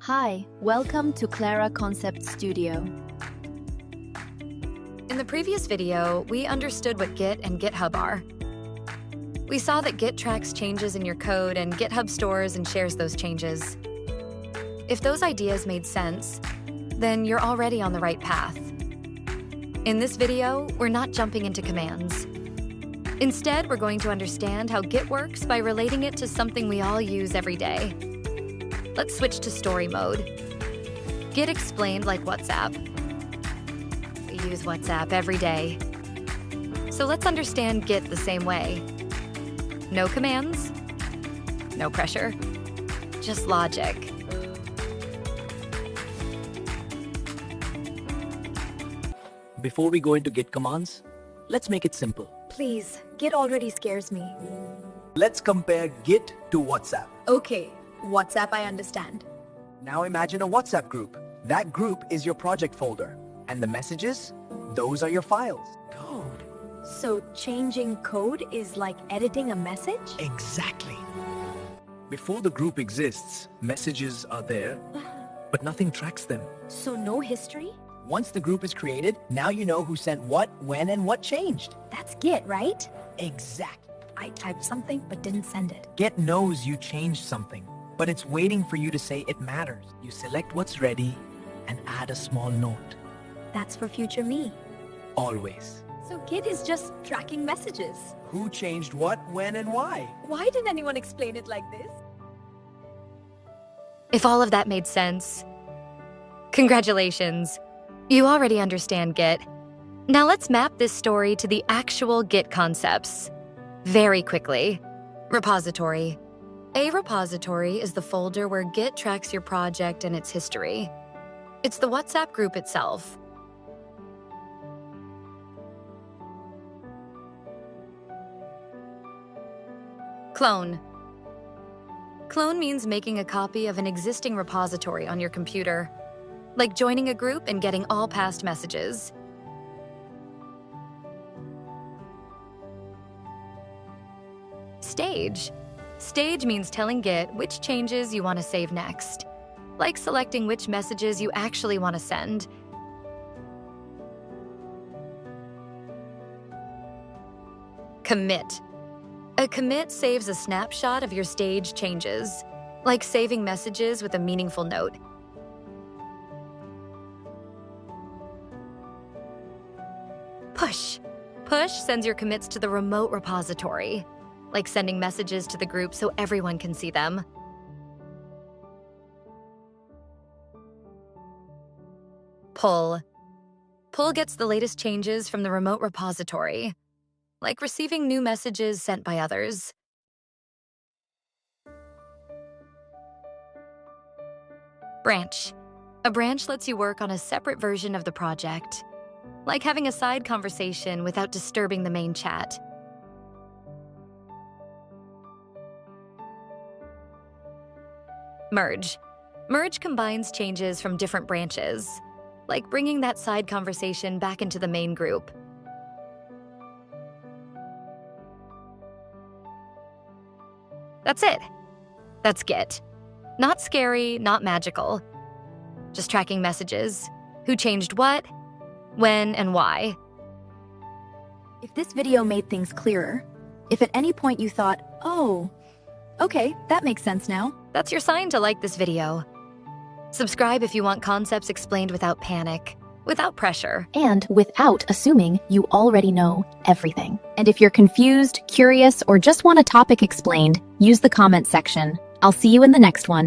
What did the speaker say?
Hi, welcome to Clara Concept Studio. In the previous video, we understood what Git and GitHub are. We saw that Git tracks changes in your code and GitHub stores and shares those changes. If those ideas made sense, then you're already on the right path. In this video, we're not jumping into commands. Instead, we're going to understand how Git works by relating it to something we all use every day. Let's switch to story mode. Git explained like WhatsApp. We use WhatsApp every day. So let's understand Git the same way. No commands, no pressure, just logic. Before we go into Git commands, let's make it simple. Please, Git already scares me. Let's compare Git to WhatsApp. Okay, WhatsApp I understand. Now imagine a WhatsApp group. That group is your project folder. And the messages, those are your files. Code. So changing code is like editing a message? Exactly. Before the group exists, messages are there, but nothing tracks them. So no history? Once the group is created, now you know who sent what, when, and what changed. That's Git, right? Exactly. I typed something but didn't send it. Git knows you changed something, but it's waiting for you to say it matters. You select what's ready and add a small note. That's for future me. Always. So Git is just tracking messages. Who changed what, when, and why? Why didn't anyone explain it like this? If all of that made sense, congratulations. You already understand Git. Now let's map this story to the actual Git concepts. Very quickly. Repository. A repository is the folder where Git tracks your project and its history. It's the WhatsApp group itself. Clone. Clone means making a copy of an existing repository on your computer, like joining a group and getting all past messages. Stage. Stage means telling Git which changes you want to save next, like selecting which messages you actually want to send. Commit. A commit saves a snapshot of your stage changes, like saving messages with a meaningful note. Push. Push sends your commits to the remote repository, like sending messages to the group so everyone can see them. Pull. Pull gets the latest changes from the remote repository, like receiving new messages sent by others. Branch. A branch lets you work on a separate version of the project, like having a side conversation without disturbing the main chat. Merge. Merge combines changes from different branches, like bringing that side conversation back into the main group. That's it. That's Git. Not scary, not magical. Just tracking messages. Who changed what, when, and why. If this video made things clearer, if at any point you thought, oh, okay, that makes sense now. That's your sign to like this video. Subscribe if you want concepts explained without panic, without pressure. And without assuming you already know everything. And if you're confused, curious, or just want a topic explained, use the comment section. I'll see you in the next one.